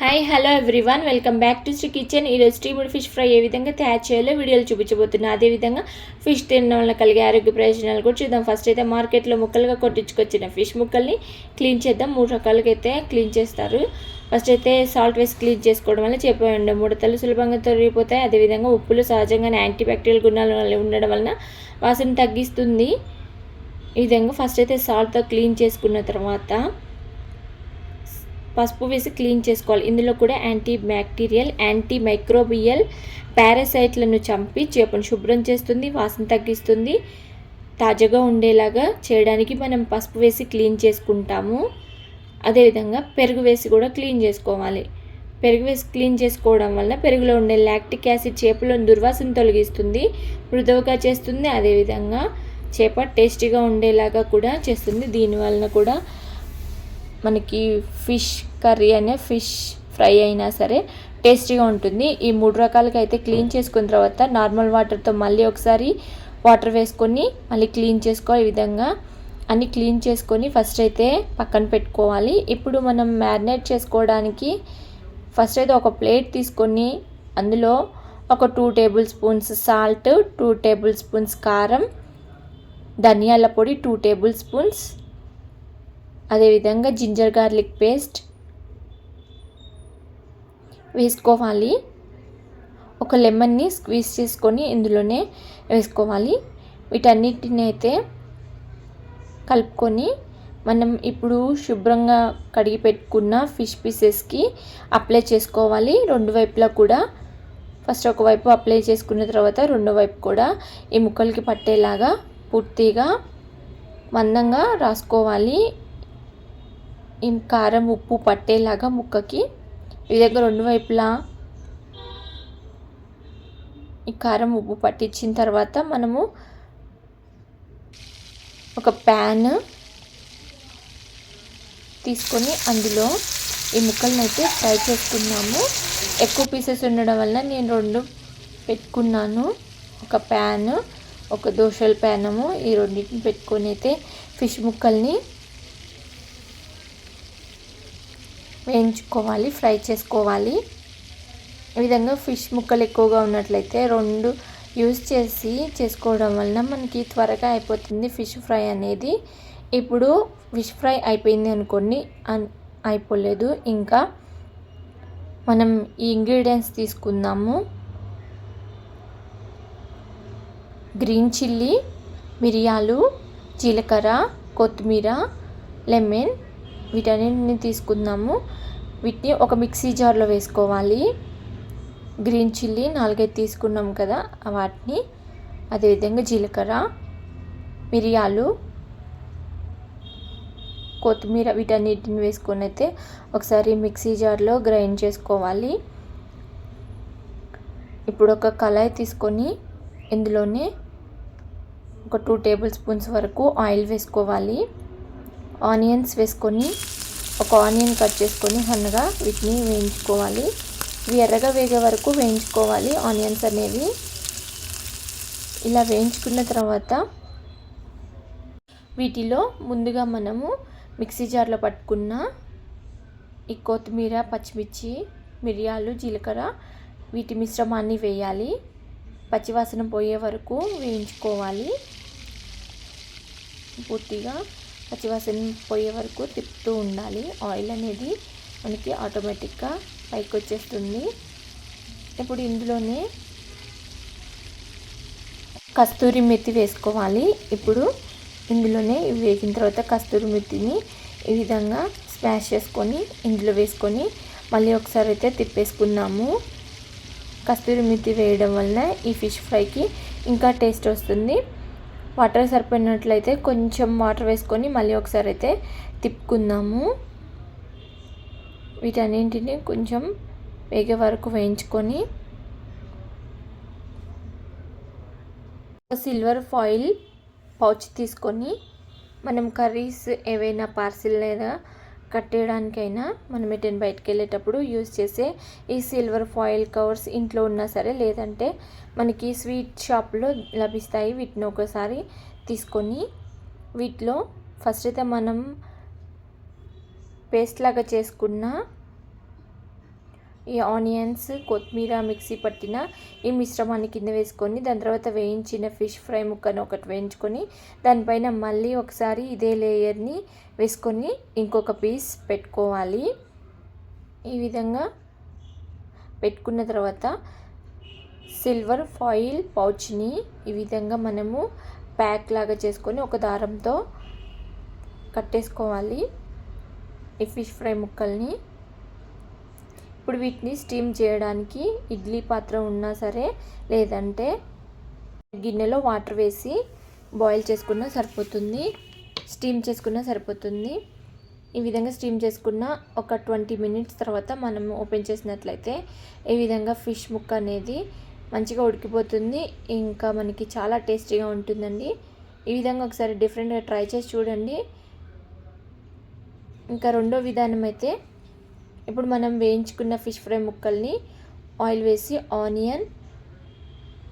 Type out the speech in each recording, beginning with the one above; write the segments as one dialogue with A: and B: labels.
A: Hi hello everyone, welcome back to Sri kitchen. ఈరోజు steamed fish fry ఏ విధంగా తయారు చేయాలో వీడియోలు చూపించబోతున్నా. అదేవిధంగా ఫిష్ తినడం వల్ల కలిగే ఆరోగ్య ప్రయోజనాలు కూడా చూద్దాం. ఫస్ట్ అయితే మార్కెట్లో ముక్కలుగా కొట్టించుకొచ్చిన ఫిష్ ముక్కల్ని క్లీన్ చేద్దాం. 3 రకాలుగా అయితే క్లీన్ చేస్తారు. ఫస్ట్ అయితే సాల్ట్ వేసి క్లీన్ చేసుకోవడం వల్ల చేప ముడతలు సులభంగా తొలగిపోతాయి. అదేవిధంగా ఉప్పులు సహజంగానే యాంటీబ్యాక్టీరియల్ గుణాలు ఉండడం వలన వాసన తగ్గిస్తుంది. ఈ విధంగా ఫస్ట్ అయితే సాల్ట్తో క్లీన్ చేసుకున్న తర్వాత పసుపు వేసి క్లీన్ చేసుకోవాలి. ఇందులో కూడా యాంటీ బ్యాక్టీరియల్, యాంటీ మైక్రోబియల్ పారాసైట్లను చంపి చేపను శుభ్రం చేస్తుంది, వాసన తగ్గిస్తుంది. తాజాగా ఉండేలాగా చేయడానికి మనం పసుపు వేసి క్లీన్ చేసుకుంటాము. అదేవిధంగా పెరుగు వేసి కూడా క్లీన్ చేసుకోవాలి. పెరుగు వేసి క్లీన్ చేసుకోవడం వల్ల పెరుగులో ఉండే లాక్టిక్ యాసిడ్ చేపలోని దుర్వాసన తొలగిస్తుంది, మృదువుగా చేస్తుంది. అదేవిధంగా చేప టేస్టీగా ఉండేలాగా కూడా చేస్తుంది. దీనివలన కూడా మనకి ఫిష్ కర్రీ అనే ఫిష్ ఫ్రై అయినా సరే టేస్టీగా ఉంటుంది. ఈ 3 రకాలుగా అయితే క్లీన్ చేసుకున్న తర్వాత నార్మల్ వాటర్తో మళ్ళీ ఒకసారి వాటర్ వేసుకొని మళ్ళీ క్లీన్ చేసుకోవాలి. ఈ విధంగా అన్నీ క్లీన్ చేసుకొని ఫస్ట్ అయితే పక్కన పెట్టుకోవాలి. ఇప్పుడు మనం మ్యారినేట్ చేసుకోవడానికి ఫస్ట్ అయితే ఒక ప్లేట్ తీసుకొని అందులో ఒక 2 table spoons salt, 2 table spoons కారం, ధనియాల పొడి 2 టేబుల్ స్పూన్స్, అదేవిధంగా జింజర్ గార్లిక్ పేస్ట్ వేసుకోవాలి. ఒక లెమన్ని స్క్వీజ్ చేసుకొని ఇందులోనే వేసుకోవాలి. వీటన్నిటిని అయితే కలుపుకొని మనం ఇప్పుడు శుభ్రంగా కడిగి పెట్టుకున్న ఫిష్ పీసెస్కి అప్లై చేసుకోవాలి. 2 వైపులా కూడా ఫస్ట్ ఒకవైపు అప్లై చేసుకున్న తర్వాత రెండో వైపు కూడా ఈ ముక్కలకి పట్టేలాగా పూర్తిగా మందంగా రాసుకోవాలి. ఈ కారం ఉప్పు పట్టేలాగా ముక్కకి ఈ విధంగా 2 వైపులా ఈ కారం ఉప్పు పట్టించిన తర్వాత మనము ఒక ప్యాన్ తీసుకొని అందులో ఈ ముక్కలను అయితే ఫ్రై చేసుకున్నాము. ఎక్కువ పీసెస్ ఉండడం వల్ల నేను 2 పెట్టుకున్నాను. ఒక ప్యాన్, ఒక దోశల ప్యానము, ఈ రెండింటిని పెట్టుకొని అయితే ఫిష్ ముక్కల్ని వేయించుకోవాలి, ఫ్రై చేసుకోవాలి. ఈ విధంగా ఫిష్ ముక్కలు ఎక్కువగా ఉన్నట్లయితే 2 యూజ్ చేసి చేసుకోవడం వలన మనకి త్వరగా అయిపోతుంది ఫిష్ ఫ్రై అనేది. ఇప్పుడు ఫిష్ ఫ్రై అయిపోయింది అనుకోండి, అయిపోలేదు, ఇంకా మనం ఈ ఇంగ్రీడియంట్స్ తీసుకుందాము. గ్రీన్ చిల్లీ, మిరియాలు, జీలకర్ర, కొత్తిమీర, లెమన్, వీటన్నిటిని తీసుకుందాము. వీటిని ఒక మిక్సీ జార్లో వేసుకోవాలి. గ్రీన్ చిల్లీ 4-5 తీసుకున్నాం కదా వాటిని, అదేవిధంగా జీలకర్ర, మిరియాలు, కొత్తిమీర వీటన్నిటిని వేసుకొని అయితే ఒకసారి మిక్సీ జార్లో గ్రైండ్ చేసుకోవాలి. ఇప్పుడు ఒక కళాయి తీసుకొని ఇందులోనే ఒక 2 టేబుల్ స్పూన్స్ వరకు ఆయిల్ వేసుకోవాలి. ఆనియన్స్ వేసుకొని ఒక ఆనియన్ కట్ చేసుకొని సన్నగా వీటిని వేయించుకోవాలి. ఇవి ఎర్రగా వేగే వరకు వేయించుకోవాలి. ఆనియన్స్ అనేవి ఇలా వేయించుకున్న తర్వాత వీటిలో ముందుగా మనము మిక్సీ జార్లో పట్టుకున్న ఈ కొత్తిమీర, పచ్చిమిర్చి, మిరియాలు, జీలకర్ర వీటి మిశ్రమాన్ని వేయాలి. పచ్చివాసన పోయే వరకు వేయించుకోవాలి. పూర్తిగా పచ్చివాసన పోయే వరకు తిప్పుతూ ఉండాలి. ఆయిల్ అనేది మనకి ఆటోమేటిక్గా పైకి వచ్చేస్తుంది. ఇప్పుడు ఇందులోనే కస్తూరి మెత్తి వేసుకోవాలి. ఇప్పుడు ఇందులోనే వేగిన తర్వాత కస్తూరి మెత్తిని ఈ విధంగా స్మాష్ చేసుకొని ఇందులో వేసుకొని మళ్ళీ ఒకసారి అయితే తిప్పేసుకున్నాము. కస్తూరి మెత్తి వేయడం వల్ల ఈ ఫిష్ ఫ్రైకి ఇంకా టేస్ట్ వస్తుంది. వాటర్ సరిపోయినట్లయితే కొంచెం వాటర్ వేసుకొని మళ్ళీ ఒకసారి అయితే తిప్పుకుందాము. వీటన్నింటిని కొంచెం వేగే వరకు వేయించుకొని సిల్వర్ ఫాయిల్ పౌచ్ తీసుకొని మనం కర్రీస్ ఏవైనా పార్సిల్ లేదా కట్టేయడానికైనా మనం ఎటైనా బయటకు వెళ్ళేటప్పుడు యూజ్ చేసే ఈ సిల్వర్ ఫాయిల్ కవర్స్ ఇంట్లో ఉన్నా సరే, లేదంటే మనకి స్వీట్ షాప్లో లభిస్తాయి. వీటిని ఒకసారి తీసుకొని వీటిలో ఫస్ట్ అయితే మనం పేస్ట్ లాగా చేసుకున్న ఈ ఆనియన్స్, కొత్తిమీర మిక్సీ పట్టిన ఈ మిశ్రమాన్ని కింద వేసుకొని దాని తర్వాత వేయించిన ఫిష్ ఫ్రై ముక్కను ఒకటి వేయించుకొని దానిపైన మళ్ళీ ఒకసారి ఇదే లేయర్ని వేసుకొని ఇంకొక పీస్ పెట్టుకోవాలి. ఈ విధంగా పెట్టుకున్న తర్వాత సిల్వర్ ఫాయిల్ పౌచ్ని ఈ విధంగా మనము ప్యాక్ లాగా చేసుకొని ఒక దారంతో కట్టేసుకోవాలి ఈ ఫిష్ ఫ్రై ముక్కల్ని. ఇప్పుడు వీటిని స్టీమ్ చేయడానికి ఇడ్లీ పాత్ర ఉన్నా సరే, లేదంటే గిన్నెలో వాటర్ వేసి బాయిల్ చేసుకున్నా సరిపోతుంది, స్టీమ్ చేసుకున్నా సరిపోతుంది. ఈ విధంగా స్టీమ్ చేసుకున్న ఒక 20 మినిట్స్ తర్వాత మనం ఓపెన్ చేసినట్లయితే ఈ విధంగా ఫిష్ ముక్క అనేది మంచిగా ఉడికిపోతుంది. ఇంకా మనకి చాలా టేస్టీగా ఉంటుందండి. ఈ విధంగా ఒకసారి డిఫరెంట్గా ట్రై చేసి చూడండి. ఇంకా రెండో విధానం అయితే, ఇప్పుడు మనం వేయించుకున్న ఫిష్ ఫ్రై ముక్కల్ని ఆయిల్ వేసి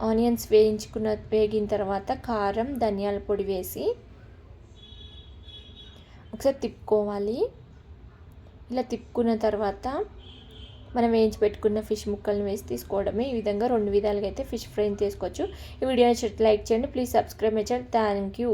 A: ఆనియన్స్ వేగిన తర్వాత కారం, ధనియాల పొడి వేసి ఒకసారి తిప్పుకోవాలి. ఇలా తిప్పుకున్న తర్వాత మనం వేయించి పెట్టుకున్న ఫిష్ ముక్కల్ని వేసి తీసుకోవడమే. ఈ విధంగా 2 విధాలుగా అయితే ఫిష్ ఫ్రైని తీసుకోవచ్చు. ఈ వీడియో నచ్చితే లైక్ చేయండి. Please subscribe my channel. Thank you.